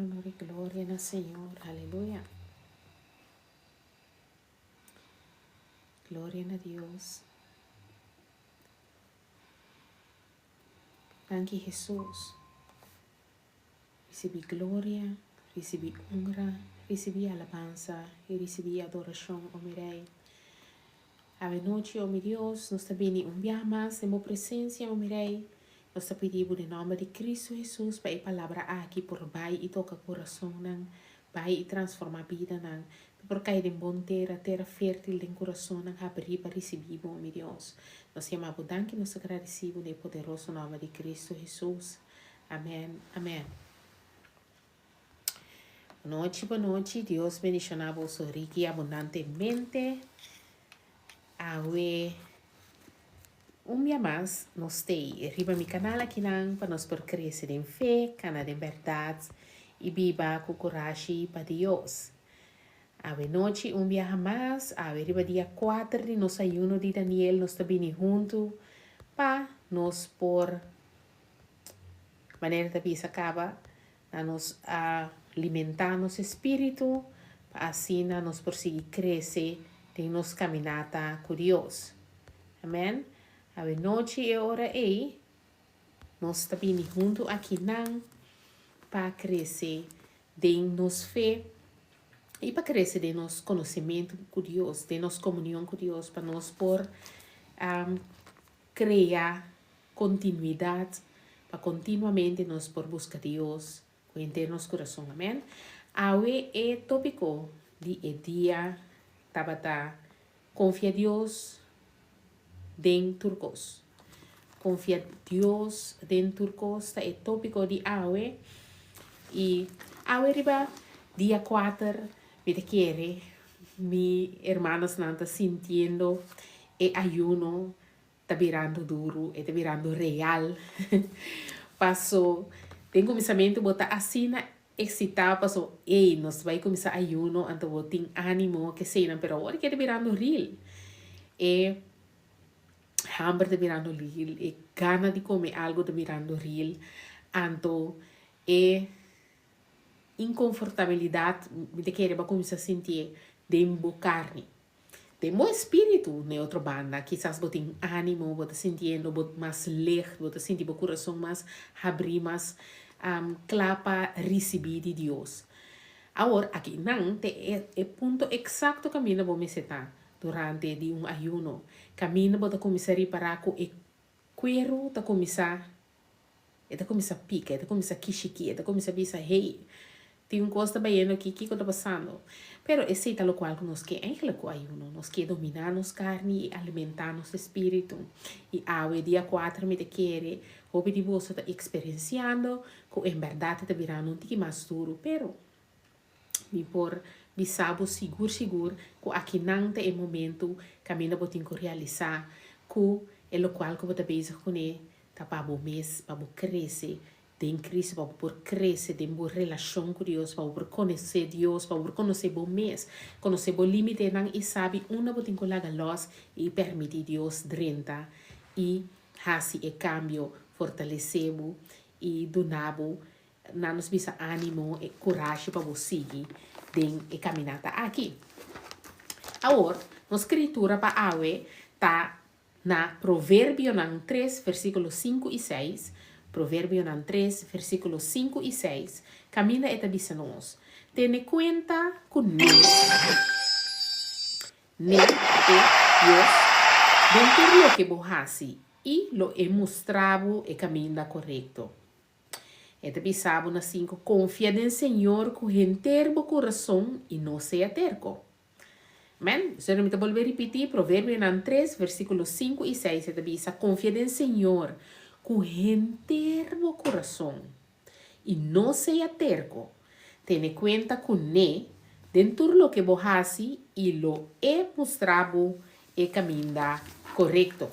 honor y gloria al Señor. Aleluya. Gloria a Dios. Danke Jesús. Recibí gloria, recibí honra, recibí alabanza y recibí adoración, oh mi Rey. Ave noche, oh mi Dios, nos te viene un día más en mi presencia, oh mi Rey. Nos te pedimos en nombre de Cristo Jesús para palabra aqui por vai e toca coração nang, vai e transforma vida nang, por cair em bom terra fértil em coração nang abrir para receber, oh meu Deus. Nós chamamos danke, nos agradecemos no poderoso nome de Cristo Jesus. Amém, amém. Boa noite, Deus bendicionar vos rico e abundantemente. Awe dia mais, nós temos arriba mi canal aqui para nós por crescer em fé, canal de verdade e viva com coragem para Deus. Ave noite, dia mais, ave arriba dia 4 de nosso ayuno de Daniel, nós também junto para nós por maneira que isso acaba, a nós alimentar nosso espírito, para assim nós por seguir crescer em nossa caminhada com Deus. Amém? A noite e hora aí, nós estamos juntos aqui para crescer de nossa fé e para crescer de nosso conhecimento com Deus, de nossa comunhão com Deus, para nós por criar continuidade, para continuamente nós por buscar Deus com inteiro nosso coração. Amém? Hoje é tópico de dia, tabata, confia em Deus, den turcos. Confia Deus den turcos é tópico de hoje. E hoje riba dia 4 me quer mi hermanos não está sentindo e ayuno está virando duro, está virando real. Passou, tem começamento botar assim na excitar, passou, ei, nós vai começar ayuno, então vou ter ânimo que seja, pero agora que está virando real. E hambre de mirando real, e gana de comer algo de mirando real, então é inconfortabilidade de querer começar a sentir de carne, de meu espírito na outra banda, quizás você tem ânimo, você sentindo mais leve, você sentir o coração mais abrir, mais clapa receber de Deus. Agora aqui não é ponto exato caminho para me setar durante de ayuno. Caminho para começar a reparar que o cuero está começar a picar, está começar a quichiqui, está começar a pensar, hey, tem coisa bem aqui, o que está passando? Pero esse é o qual nós queremos com o ayuno, nós queremos dominar nossa carne e alimentar nosso espírito. E ao dia 4 me quer, houve de você está experienciando, que em verdade está virando um pouquinho mais duro, pero me por bisabo seguro que aqui não tem momento caminho para tentar realizar que é o qual que você está com ele tá para o mês para crescer tem Cristo para por crescer tem boa relação com Deus para por conhecer Deus para por conhecer bom mês conhecer bom limite não e sabe uma para tentar lagar luz e permitir Deus drenta e assim é cambio fortalecebo e donabo nos bisa ânimo e coragem para você seguir e caminhada aqui. Agora, na escritura para hoje está na Provérbio 3, versículos 5 e 6. Provérbio 3, versículos 5 e 6. Camina e dice nos. Tene cuenta con ne de Dios dentro lo que vos haces y lo he mostrado e camina correcto. Este bisabo na 5, confia no Senhor com inteiro coração e não seja terco. Amém? Se eu me volver a repetir, Provérbio 3, versículos 5 e 6, este bisa, confia no Senhor com inteiro coração e não seja terco. Tenha cuenta com ne dentro lo que vos haces e lo he mostrado e camina correcto.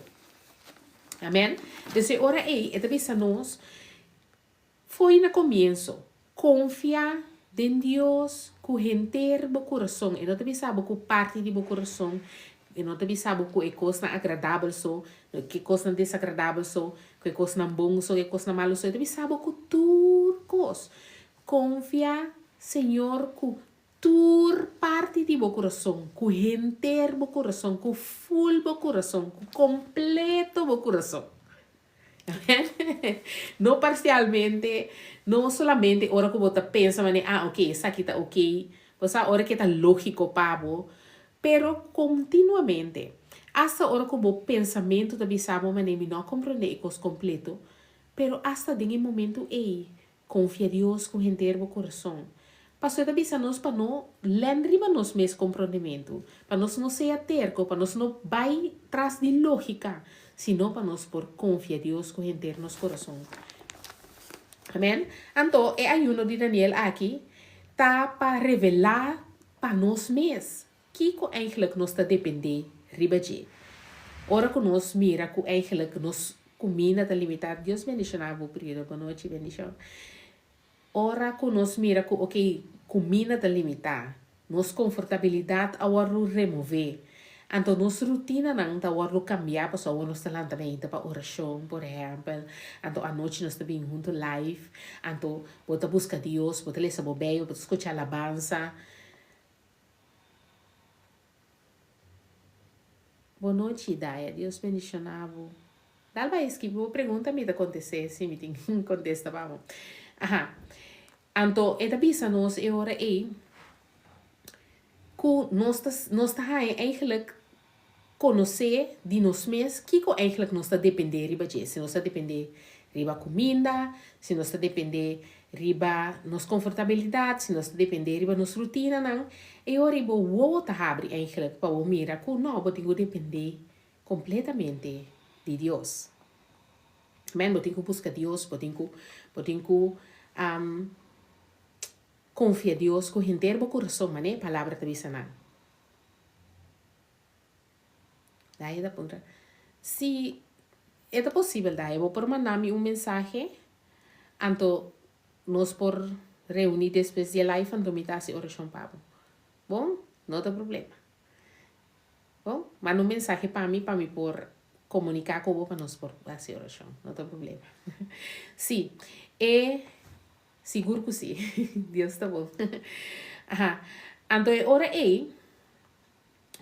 Amém? Desde ora aí, este bisa nos foi no começo, confia em Deus com inteiro o coração. E não te sabe que parte do coração, e não te sabe que é coisa agradável, que coisa desagradável, que coisa bom, que coisa mal, e te sabe que tudo coisa. confia, Senhor, com tur parte de meu coração, com inteiro meu coração, com full meu coração, com completo meu coração. Não parcialmente, não solamente hora que você pensa, mas ok, isso aqui está ok, você hora que está lógico para você, pero continuamente. Hasta hora que o pensamento também sabe, mas não compreende os completo, pero hasta em momento confia Deus com inteiro o coração. Pastor também nos para não lembrar nos mesmos compreendimento, para nós não ser terco, para nós não vai tras de lógica, sino para nós por confiar Deus com inteiro nos coração. Amém? Então, é ayuno de Daniel aqui, tá para revelar para nós mesmos que eigenlijk nós está depender riba de. Ora que nós mira que eigenlijk nós comida está limitada. Deus bendicionar o período, boa noite, bendição. Ora que nós mira que ok, comida está limitada, nos confortabilidade a hora remover. Então, nossa rotina não está hora cambiar para só nós estar também para oração, por exemplo. Então, à noite nós estamos junto live. Então, bota buscar Deus, bota ler essa bobagem, bota escutar alabança. Boa noite, Daya. Deus bendicionava. Dá para esquivar, vou perguntar me acontecer, se me tem contesta, vamos. Aha. Então, é da bisa nós é hora aí que nós está eigenlijk conhecer de nós mesmos que eigenlijk nós está depender riba de, se nós está depender riba comida, se nós está depender riba nos confortabilidade, se nós está depender riba nos rotina, não. E hora riba o tá abre eigenlijk para o mira que não, eu tenho que depender completamente de Deus. Men, eu tenho que buscar Deus, eu tenho que confiar Deus com inteiro o coração, mané, palavra te bisa daí da ponta. Se é possível, daí vou por mandar-me mensagem, então nós por reunir depois de live, então me dá essa oração para bom, não tem problema. Bom, manda mensagem para mim por comunicar com você para nós por essa oração, não tem problema. Sim, seguro que sim, Deus está bom. Então, ora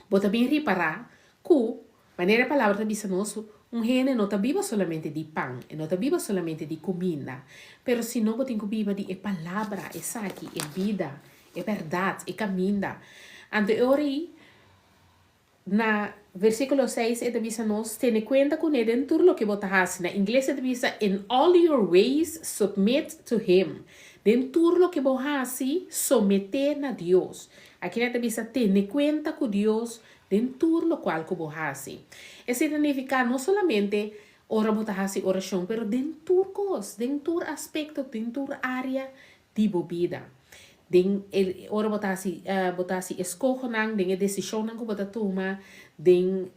vou também reparar que maneira a palavra também nos reino não está viva solamente de pão, não está viva solamente de comida, pero se não tem que viva de palavra, é saque, é vida, é verdade, é caminho. Então, ora na versículo 6 é de nos ten cuenta com ele em tudo o que você faz. Na inglês é de in all your ways submit to him. Den tudo o que você faz, someter a Deus. Aqui é de ten cuenta com Deus den tudo o qual que você faz. Isso significa não somente ora você faz oração, pero den tudo coisa, den tudo aspecto, den tudo área de vida. Den ora botasi escojo nang den decisão nang ko bota toma den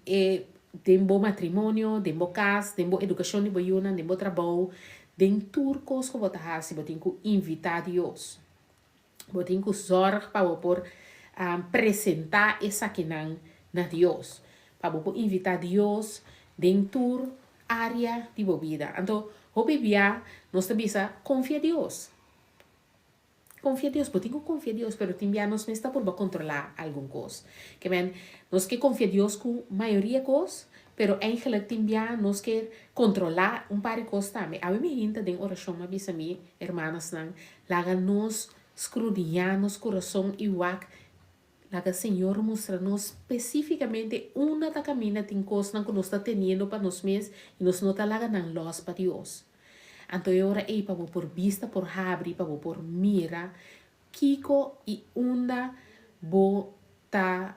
bo matrimônio den bo cas den bo educação de boiuna den bo trabalho den turcos ko bota hasi botin ku invitar Deus botin ku zorg para por apresentar essa que nang na Deus para por invitar Deus den tur área de vida então o bibia nós bisa confia Deus. Confia Deus, porque tenho confia Deus, pero também nós não está por controlar alguma coisa. Que bem, nós que confia Deus com maioria coisas, pero eigenlijk também nós quer controlar par de coisas também. A mim ainda tem oração, mas bisa mi, hermanas não, laga nos escrudinhar nos coração e wak, laga Senhor mostra nos especificamente uma da caminha tem coisa que nós está tendo para nós mesmos e nós não está laga não los para Deus. Então, eu ora para por vista, por abrir, para por mira, kiko e unda bota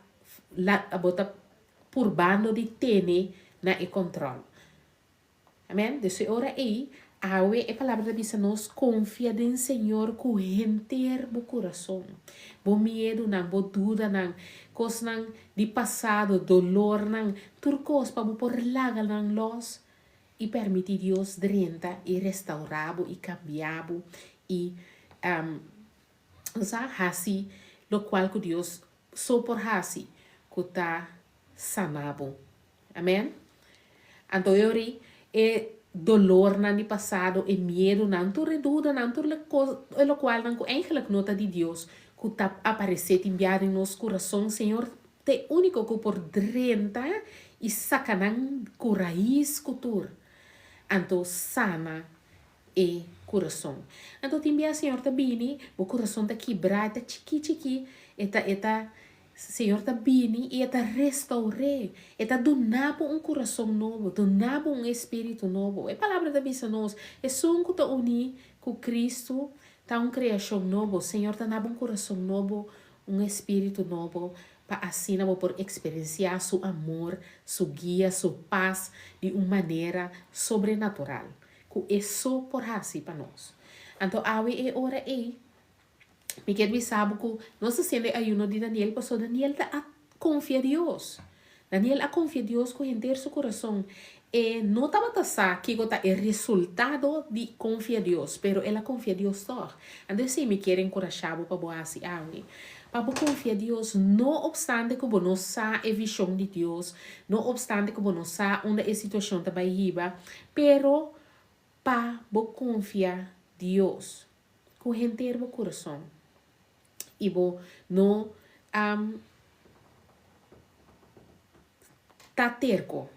por bando de tene na e controle. Amém? Então, eu ora a palavra da bisa nos confia no Senhor com inteiro o coração. Bo medo não, bo dúvida não, coisas não de passado, dolor não, tudo coisas para por laga não los. E permitir Deus drenta e restaurar e cambiar e assim lo qual que Deus só por assim que está sanado. Amém? Então eu dolor na ni passado e medo na tu reduda na tu lo qual na eigenlijk nota de Deus que tá aparecer enviar em nosso coração, Senhor, te único que por drenta e sacanan com raiz cultura. Então sana e coração. Então te envia, Senhor, tá bini, o coração tá quebrado, tá chiqui, eta Senhor tá bini e eta restaure, eta donava coração novo, donava espírito novo. É palavra da bisa nós, é só que tá uni com Cristo, tá criação novo, Senhor tá dando coração novo, espírito novo, para assim não por experienciar seu amor, sua guia, sua paz de uma maneira sobrenatural. Que é só por assim para nós. Então, a é hora aí. Porque nós sabemos que nós sendo ayuno de Daniel, pastor Daniel confia a Deus. Daniel confia a Deus com inteiro seu coração. E não estava pensando que é o resultado de confiar a Deus, mas ela confia a Deus só. Então, se me quer encorajar para boa assim, para confiar a Deus, não obstante que não sabe a visão de Deus, não obstante que não sabe onde a situação está baixo, pero para confiar a Deus com inteiro coração. E não tá terco.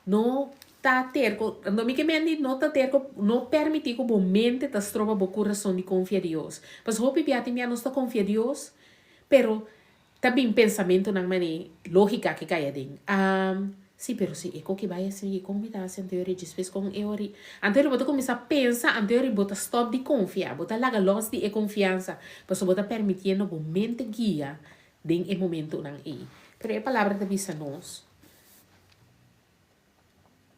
Não tá terco. Não me queime não tá terco. Não permitir que o mente tá trova o coração de confiar em Deus. Mas hope piati minha não está confiar em Deus, pero também pensamento na maneira lógica que cai dentro. Sim, pero se eco que vai assim, como me dá assim, anterior depois com eu anterior bota começar a pensar, anterior bota stop de confiar, bota larga loss de confiança, mas bota permitindo o mente guia em momento não é. Pero a palavra da bisa nós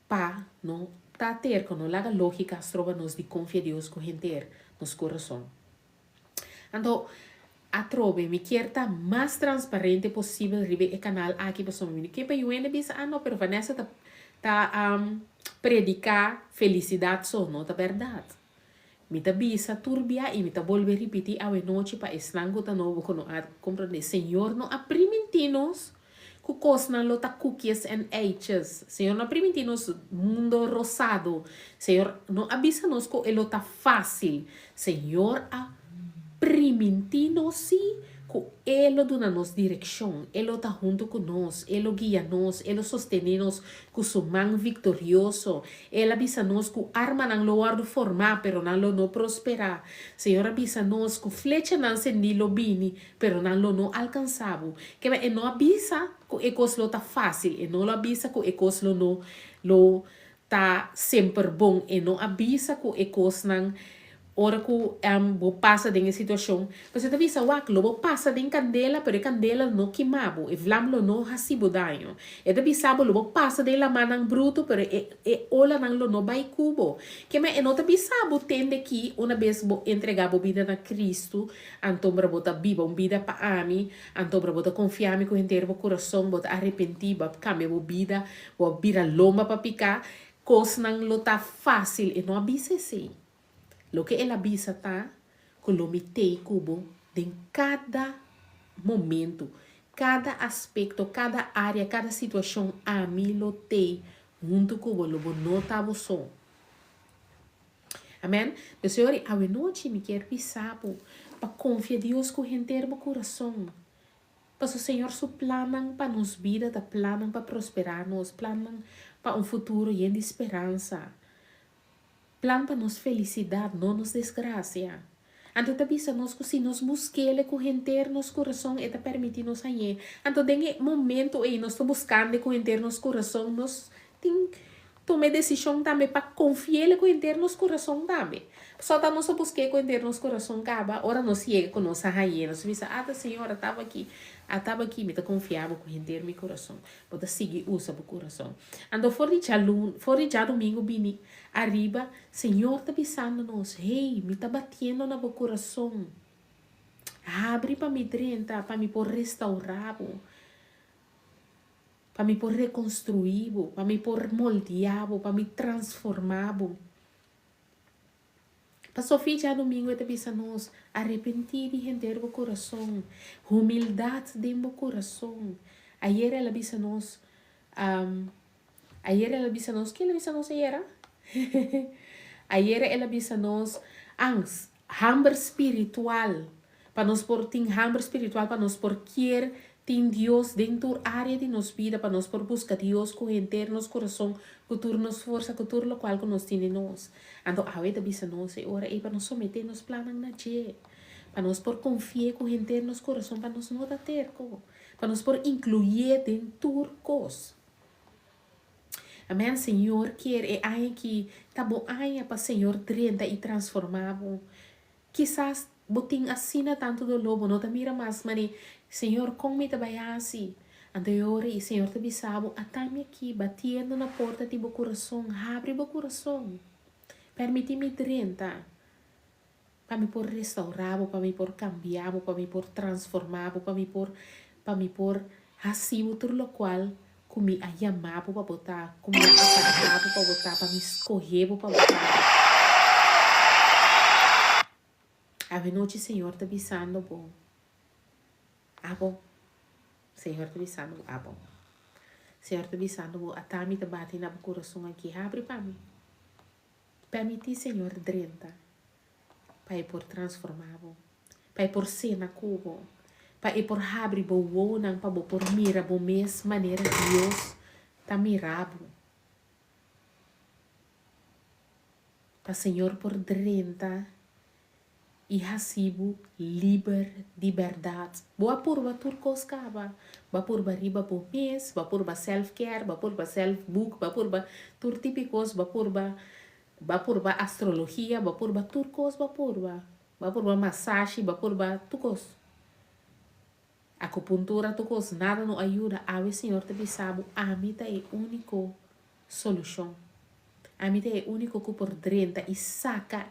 pa não tá ter quando larga lógica trova nos de confiar Deus com gente nos coração. Então a trove me quer estar mais transparente possível ribe o canal aqui para somos que para eu ainda bisa não, pero Vanessa tá predicar felicidade só não tá verdade. Me tá bisa turbia e me tá volver repetir a noite para eslango tá novo quando a compreender Senhor não aprimitir-nos que coisa não tá cookies and H's. Senhor não aprimitir-nos mundo rosado. Senhor não avisa-nos que ele tá fácil. Senhor permitindo se que Ele dá-nos direção, Ele está junto conosco, Ele guia-nos, Ele sostém-nos com sua mão vitoriosa, Ele avisa-nos que a arma não lo formar, pero não prosperar. Senhor avisa-nos que flecha não se lo bini, pero não alcançava. Que Ele não avisa que a coisa está fácil, Ele não avisa que a coisa não está sempre bom, Ele não avisa que a coisa não ora que bo passa de situação, você tá vendo o bo passa de candela, pero candela não queimava, e vlamlo não hasibo daño. E tá vendo o bo passa de la manang bruto, pero ola nang lo no vai cubo. Que me não tá vendo tende que uma vez bo entregar a vida na Cristo, então para botar viva vida para ami, então para botar confiar com inteiro o coração, botar arrepentir, botar cambiar a vida, botar vira loma para picar, coisa nang lo tá fácil e não avisa assim. Lo que ela avisa tá, que lo mitei cubo em cada momento, cada aspecto, cada área, cada situação, a mim lo tei, junto cubo, lo notava só. Amém? O Senhor, a noite me quer pisar, para confiar em Deus com inteiro o coração. Para o Senhor, su planam para nos vida, planam para prosperar, nos planam para futuro e de esperança. Plan para nos felicidade, não nos desgraça. Então, avisa nos que se nos busquele com inteiro nos coração, e permite nos aí. Então, tem momento aí, nós estamos buscando com inteiro nos coração, nós tem tomar decisão também para confiar com inteiro nos coração também. Só que nós busquei com inteiro nos coração, acaba, ora nós chega com nossa rainha, nós avisa, senhora, estava aqui, me confiava com inteiro meu coração. Pode seguir, usa o coração. Então, fora de domingo, bini, arriba, Senhor está avisando nos, hey, me está batendo no meu coração. Abre para me drenta, para me por restaurar, para me por reconstruir, para me por moldear, para me transformar. Para Sofia já domingo está avisando nos, arrepentir e render o coração, humildade dentro do coração. Ayer ela avisa nos, que ela avisa nos ayer? Ayer ela bisa nós ang hambre espiritual. Para nós por tem hambre espiritual, para nós por querer tem Deus dentro da área de nossa vida, para nós por buscar Deus com inteiro nosso coração, com toda nossa força, com tudo o qual que nós temos nós. Então, a vida bisa nós é hora para nós someter nos planos na dia. Para nós por confiar com inteiro nosso coração, para nós não dar terco. Para nós por incluir dentro coisas. Amém, Senhor, quer é aí que tá bom aí para Senhor trenta e transformar. Quizás botin assina tanto do lobo, não tá mira mais, mas Senhor, como te vai assim? Anterior e Senhor te bisabo, atame aqui, batendo na porta de meu coração, abre meu coração. Permite-me trenta. Para me por restaurar, para me por cambiar, para me por transformar, para me por assim, tudo o qual comi a chamar para botar, comi a acabar para botar, para me escorrer para botar. A noite, Senhor, te bisando bom. Ah, bom. Senhor, te bisando bom. Ah, bom. Senhor, te bisando bom. A tami te bate na coração aqui. Abre para mim. Permite, Senhor, drenta. Para ir por transformar bom. Para ir por cena cubo. Para ir por abrir bom wonang para por mira bom mes maneira Deus tá mirabo. Para Senhor por drenta e recibo liberdade. Boa purba turcos caba. Boa purba riba por mês, boa purba self-care, boa purba self-book, boa purba tur típicos, boa purba astrologia, boa purba turcos, boa purba massagem, boa purba turcos. Acupuntura turcos, nada não ajuda. Ave Senhor te bisabo, a mim é único solução. A mim é único que por drenta e saca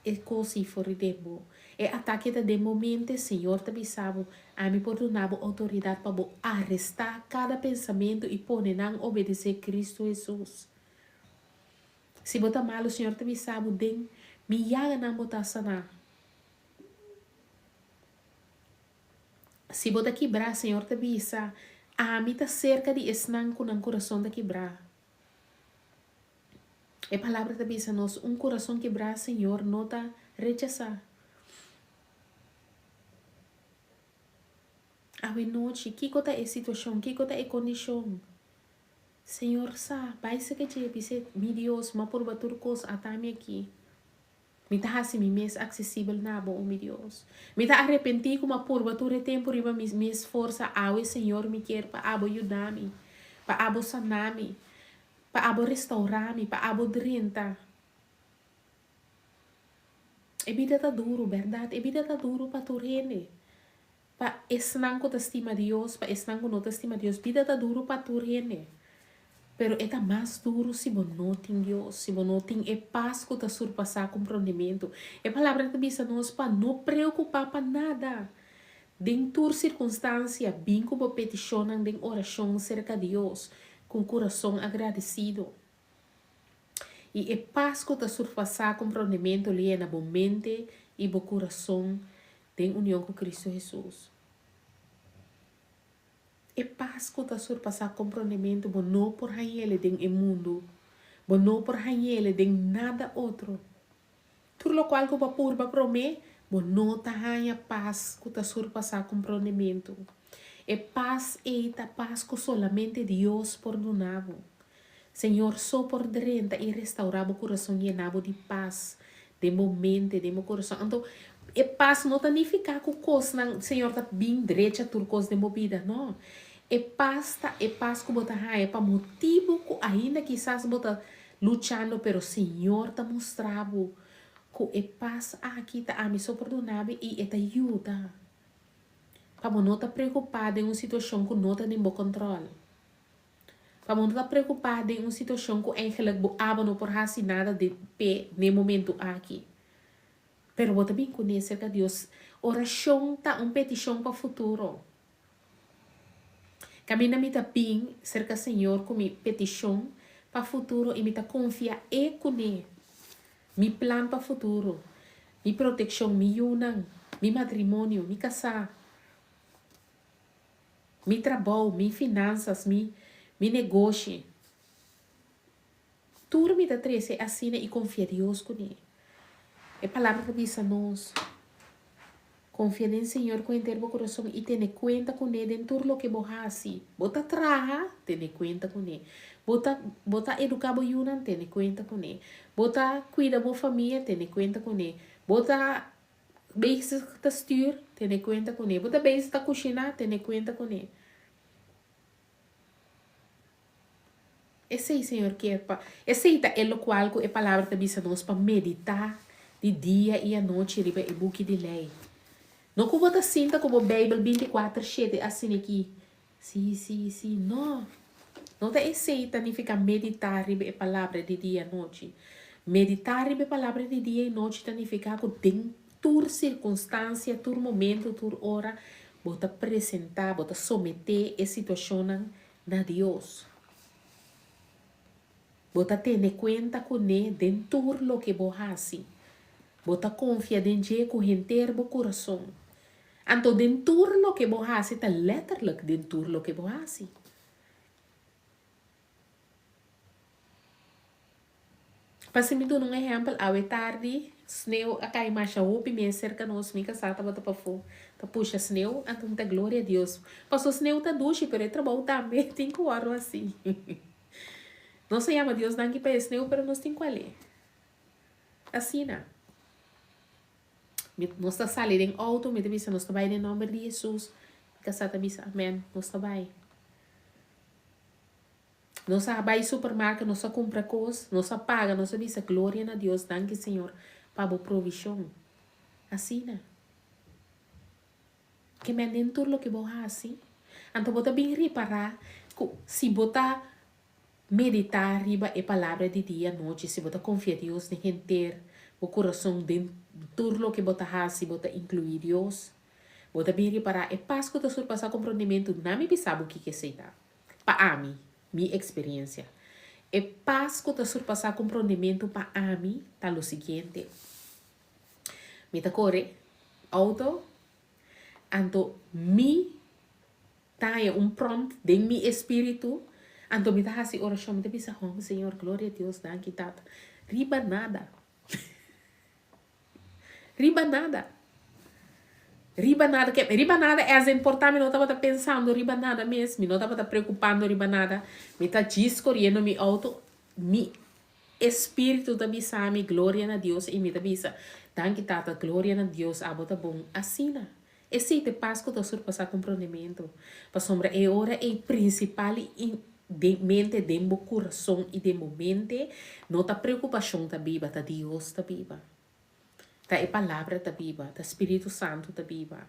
e così fuori debo. E ataque de momento, Senhor, te bisabo, a mim por donabo autoridade para arrestar cada pensamento e pôr não obedecer Cristo Jesus. Se botar mal, o Senhor te bisabo, den, me yaga não botar sanar. Se botar quebrar, Senhor, te bisa, a mim tá cerca de esnanco no coração de quebrar. A palavra te bisa nos coração quebrar, Senhor, não tá rechazar. A noite, que cota é situação, que cota é condição. Senhor, vai ser que te bise, mi Deus, ma por batur cos atame aqui. Me tá assim, me mês acessível na bom, mi Deus. Me tá arrepentir com ma por batur tempo riba me esforça, awe Senhor, me quer pa abo ajudar-me, pa abo sanar-me, pa abo restaurar-me, pa abo drenta. E vida tá duro, verdade? E vida tá duro pa turene. Pa esnang ko estima Dios, pa esnang ko no estima Dios, vida tá duro pa turene. Pero é mais duro se você não tem Deus, se você não tem a paz que está surpassar compreendimento. A palavra te diz a nós para não preocupar para nada. Dentro de circunstância, bem como peticionam de oração cerca de Deus, com coração agradecido. E a paz que está surpassar compreendimento ali é na boa mente e bom coração de união com Cristo Jesus. E paz que está surpassar compreendimento, bom não por ele den o mundo, bom não por ele den nada outro. Tudo o qual que o purba promete, bom não tá a paz que está surpassar compreendimento. E paz é a paz que solamente Deus perdonava. Senhor, só por dentro e restaurar o coração llenado de paz, de momento, de meu coração. Então, e paz não tá nem ficar com coisa, Senhor, tá bem direita por coisa de movida, não. E paz que bota é para motivo que ainda quizás bota lutando, pero Senhor tá mostrando que e paz aqui tá a mim só perdonável e te ajuda. Para não tá preocupado em uma situação que não tá nem bom controle. Para não tá preocupado em uma situação que eigenlijk não por fazer nada de pé no momento aqui. Pero bota bem conhecer que Deus oração tá petição para o futuro. Camina me tá bem cerca Senhor com minha petição para o futuro e me tá confia e com ele. Mi plan para o futuro, mi proteção, mi unang, mi matrimônio, mi casar, mi trabalho, mi finanças, mi negócio. turma da 13 assim e confia Deus com ele. A palavra que diz a nós, confia no Senhor com inteiro coração e tenha conta com ele em tudo o que você faz. Bota trabalhar, tenha conta com ele. Bota educar o Yunan, tenha conta com ele. Bota cuidar da família, tenha conta com ele. Bota bezig te stuur, tenha conta com ele. Bota bezig te cozinhar, tenha conta com ele. Esse Senhor quer para. Esse é o qual a palavra te diz a nós para meditar de dia e à noite riba e book de lei. Não como você sinta como Bíblia 24/7 assim aqui. Sim, não. Não te aceita nem ficar meditar riba a palavra de dia e noite. Meditar riba a palavra de dia e noite significa que tem tur circunstância, tur momento, tur hora, bota apresentar, bota someter a situação na Deus. Bota ter conta com ele dentro do que você faz. Bota confia dentro com inteiro o coração. Então, dentro do que você faz, está letterlijk dentro do que você faz. Para me dar um exemplo, ao tarde, sneeuw, a cai mais a roupa e cerca nós, me casar, bota para fora. Tá puxa sneeuw, então tá glória a Deus. Passou sneeuw tá duche, pero trabalho também, tem que orar assim. Não se chama Deus não que para sneeuw, pero nós tem que ler. Assim, não. Nós está saindo em auto, me diz, nós está vai em nome de Jesus. Casar tá diz, amém, nós está vai. Nós vai ao supermercado, nós compra coisas, nós paga, nós diz, glória a Deus, danke Senhor, para a provisão. Assim, não. Que me dentro do que você assim. Então, você bem reparar, se você meditar riba a palavra de dia e noite, se você confia em Deus, nem ter o coração dentro do que você faz, se você incluir Deus, você bem reparar, é paz que você surpassa compreendimento, não me sabe o que é aceitar. Para mim, minha experiência. É paz que você surpassa compreendimento para mim, tá o seguinte. Me tá corre, auto, então, me tá prompt de mi espírito, então me tá assim, oração, me tá pensando, oh, Senhor, glória a Deus, danke, tata. Riba nada. Riba nada. Riba nada é as importante, não estava pensando riba nada mesmo, não estava preocupando riba nada. Me tá discorrendo mi auto, mi espírito da bisa, mi glória a Deus, e me tá bisa, danke, tata, glória a Deus, abota bom, assim, né? Esse te paz que eu surpassar compreendimento. Para sombra, é hora é principal de mente, de meu coração e de mente, não tá preocupação tá viva, tá Deus tá viva. Tá a palavra tá viva, tá Espírito Santo tá viva.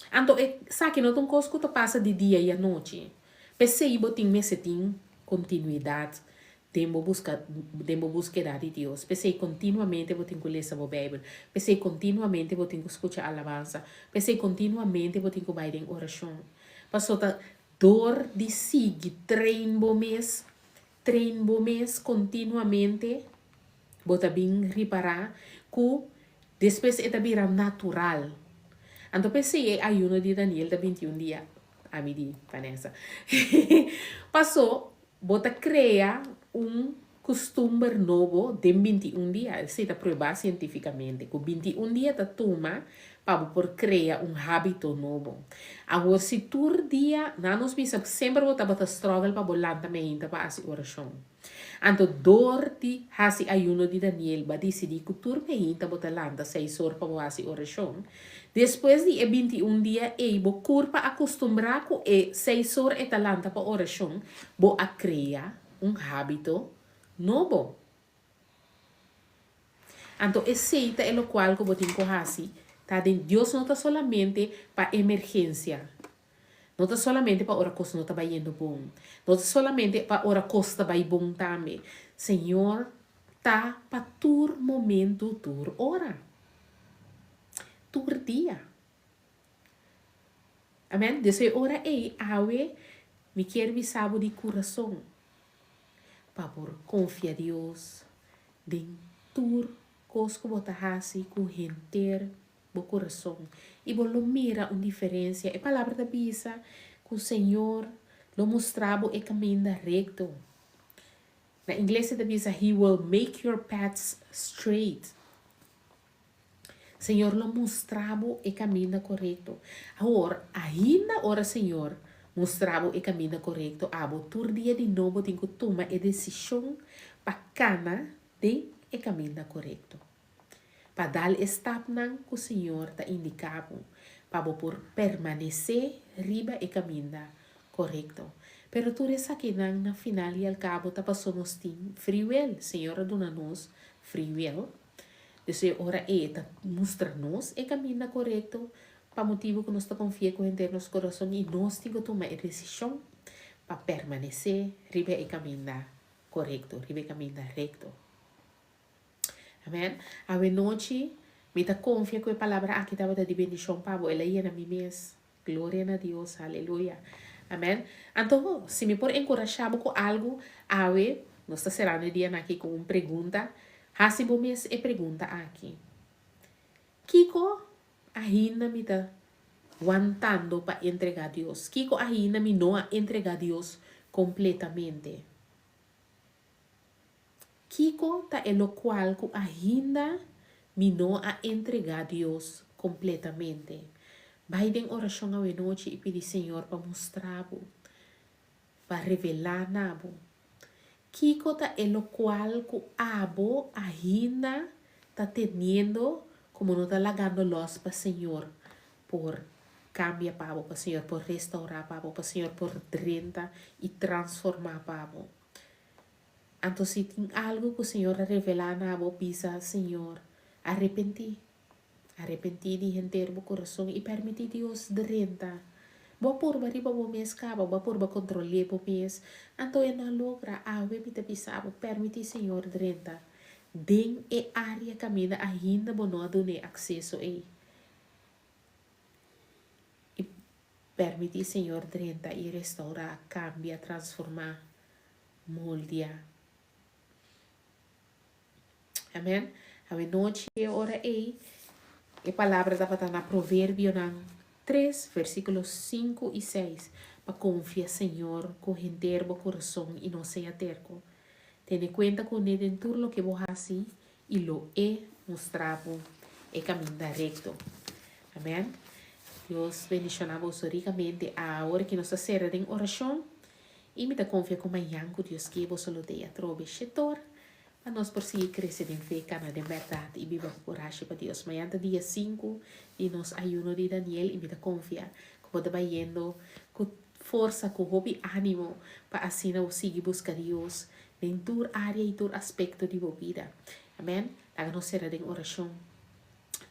Então, sabe que não tem coisa que tu passa de dia e à noite. Pensei que tem mesetim continuidade. Tempo búsqueda de Deus. Pensei continuamente vou ter que ler a Bíblia. Pensei continuamente vou ter que escutar alabança. Pensei continuamente vou ter que ir em oração. Passou a dor de seguir treino mês continuamente. Vou também reparar que depois é também natural. Então pensei ayuno de Daniel de 21 dias. A mim de Vanessa. Passou, bota criar costume novo de 21 dias. Se está provado cientificamente. Com 21 dias da turma para criar hábito novo. Agora, se todo dia, não nos bisa, sempre vou estar struggle para bolar também para fazer oração. Então, dor de fazer ayuno de Daniel, vai decidir que turma ainda botar landa 6 horas para fazer oração. Depois de 21 dias, vou curva acostumbrar com 6 horas e talanta para oração, vou criar hábito novo. Então, esse é o qual que eu tenho que fazer. Deus não está solamente para emergência. Não está solamente para hora coisa não está indo bom. Não está solamente para hora coisa está bom também. Senhor, está para todo momento, toda hora. Todo dia. Amém? Dessa hora me quero saber de coração. Para confiar em Deus. De tudo coisa que você faz com inteiro o coração. E você mira uma diferença. A palavra da Bíblia que o Senhor lo mostrava o caminho reto. Na inglês se diz, He will make your paths straight. Senhor lo mostrava o caminho correto. Agora, ainda ora Senhor mostrava o caminho correto. Abo, tur dia de novo tem que tomar a decisão bacana de o caminho correto. Para dar step nang que o Senhor está indicando. Para por permanecer riba o caminho correto. Pero tu essa que na final e al cabo tá passando nos tim free will. Senhor dona nos free will. Então, ora tá mostra-nos o caminho correto para motivo que nós está confiando com em nosso coração e nós temos que tomar a decisão para permanecer riba o caminho correto, riba o caminho reto. Amém? A noite, me tá confia com a palavra aqui estava de bendição para ela ia na mim mês. Glória a Deus, aleluia. Amém? Então, se me por encorajar com algo, ave, nós está cerrando o dia aqui com uma pergunta. Hasi bo mes e pergunta aqui. Kiko ainda me está aguantando para entregar a Deus? Kiko ainda me não a entregar a Deus completamente? Kiko tá é lo qual que ainda me não a entregar a Deus completamente? Vai em oração à noite e pedir Senhor para mostrar, para revelar nabo. Kiko ta é lo cual que abo ainda está teniendo como no está lagando los para Senhor por cambiar para o Senhor, por restaurar para o Senhor, por renta e transformar para o. Então se tem algo que o Senhor revelar na abo pisa Senhor, arrepentir de inteiro o coração e permitir Deus de renta. Boa por riba bo mês caba, boa por controlar bo mês. Então eu não logra a web pisava, permitir Senhor de renta. Den e área caminha ainda bo não adune acesso e permitir Senhor de renta e restaurar, cambia, transformar, moldear. Amém? A noite e hora a palavra da estar na provérbio 3, versículos 5 e 6. Para confiar, Senhor, com inteiro coração e não seja terco. Tenha conta com ele em tudo o que vos hace e lo mostrado e caminho recto. Amém? Deus bendicionamos ricamente a hora que nós estamos em oração. E me dá confiança com amanhã que Deus que vos salude a trobe setor. Para nós prosseguir crescer em fé, cana de verdade e viva coragem para Deus. Amanhã dia 5 e nos ayuno de Daniel e me dá confiança que pode indo com força, com hobby, ânimo para assim não seguir buscar Deus em toda área e todo aspecto de sua vida. Amém? Laga nos será em oração.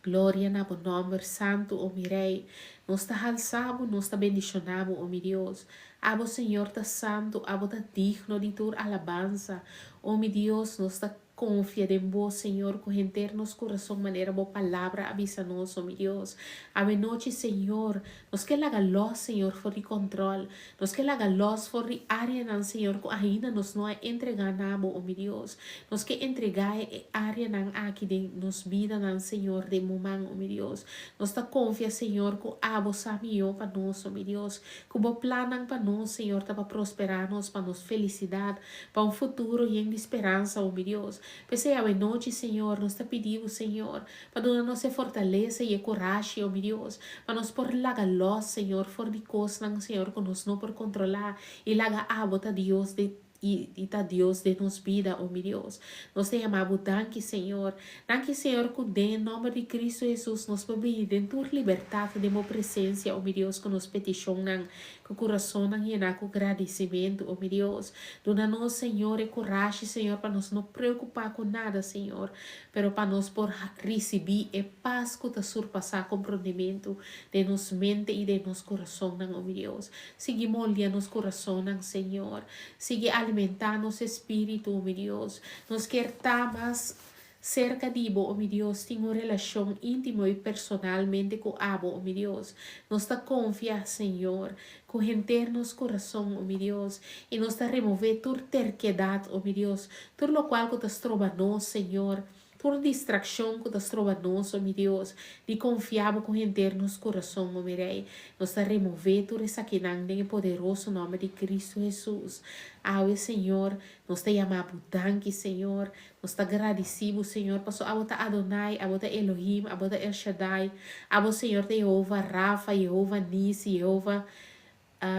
Glória na bom nome santo, o mi rei. Nós está alçamos, nós está bendicionamos, o mi Deus. Abo Senhor está santo, abo está digno de tua alabança. O mi Deus, nós está confiando em vós, Senhor, com internos coração, maneira, boa palavra, avisa-nos, oh mi Deus. A noite, Senhor, nós que laga luz, Senhor, for de controle. Nós que laga luz, for de área, não, Senhor, que ainda nos não é entregar nada, oh mi Deus. Nós que entregar a área, não, aqui de nos vida, não, Senhor, de momento, oh mi Deus. Nós está confiando, Senhor, que abo sabio para nós, oh mi Deus. Que o plano para nós, Senhor, para prosperar-nos, para nos felicidade, para futuro e em esperança, oh mi Deus. Pensei a noite, Senhor, nós te pedimos, Senhor, para nos fortalecer e coragem, oh meu Deus, para nos por laga luz, Senhor, for de coisas, Senhor, que nós não por controlar, e laga abota Deus de e tá Deus de nos vida, oh meu Deus. Nós te amamos, danke, Senhor. Danke, Senhor, que em nome de Cristo Jesus nos permite em tua liberdade de uma presença, oh meu Deus, que nos peticionam, que o coração não llena com agradecimento, oh meu Deus. Dona-nos, Senhor, e coragem, Senhor, para nos não preocupar com nada, Senhor, pero para nos por receber e paz que te surpassar compreendimento de nos mente e de nos coração, oh meu Deus. Sigue moldeando nos coração, Senhor. Sigue alimentar nosso espírito, oh meu Deus. Nos quer estar mais cerca de Ibo, oh meu Deus, tem uma relação íntima e personalmente com Abo, oh meu Deus. Nos está confiar, Senhor, com internos coração, oh meu Deus, e nos está remover toda terquedade, oh meu Deus, tudo o qual que te trova nós, Senhor, toda distração que nós trova nosso, meu Deus, de confiar com gente nos coração, meu rei, nós está remover tudo isso aqui em poderoso nome de Cristo Jesus. Ave, Senhor, nós te chamamos, danke, Senhor, nós está agradecido, Senhor, passou a botar Adonai, a botar Elohim, a botar El Shaddai, a botar Senhor, Jeová Rafa, Jeová Nisi, Jeová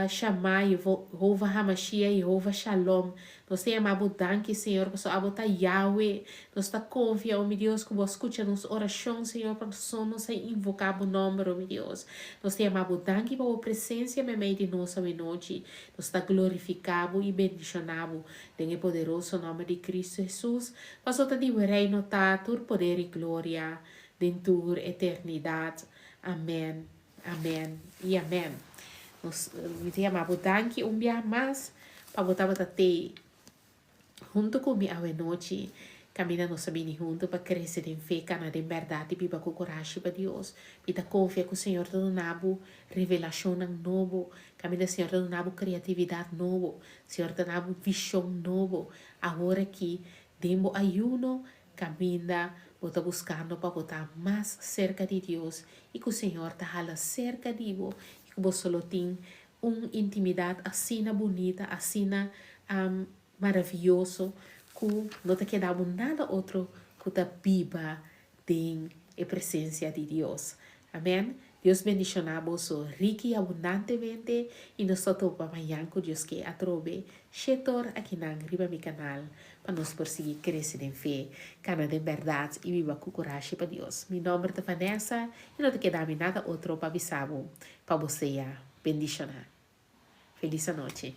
Shammai, Jehová Hamashiach, Jehová Shalom. Nós te amamos, danke, Senhor, por sua abota Yahweh. Nós te confiamos, meu Deus, que você escuta nossa oração, Senhor, para nós invocar o nome, meu Deus. Nós te amamos, danke por a presença no meio de nossa noite. Nós te glorificamos e bendicionamos em poderoso nome de Cristo Jesus. Passou te o reino, tá, todo poder e glória, dentro eternidade. Amém, amém e amém. Nos te amamos, danke dia mais para botar te junto comigo a noite, caminhando nossa vida junto para crescer em fé, caminhar em verdade, viva com coragem para Deus. E da confia que o Senhor te donava revelação novo, caminha o Senhor te donava criatividade novo, Senhor te donava visão novo. Agora que demos ayuno, caminha, bota buscando para botar mais cerca de Deus e que o Senhor te hala cerca de você. Que você tem uma intimidade assim bonita, assim maravilhoso, que não te queda nada outro que te viva em a presença de Deus. Amém? Deus bendicionar você rico e abundantemente e nós todos para amanhã que Deus quer atrove chetor aqui na riba mi canal para nos prosseguir crescer em fé, canal de verdade e viva com coragem para Deus. Meu nome é Vanessa e não te queda nada outro para avisar para você. Bendicionar. Feliz noite.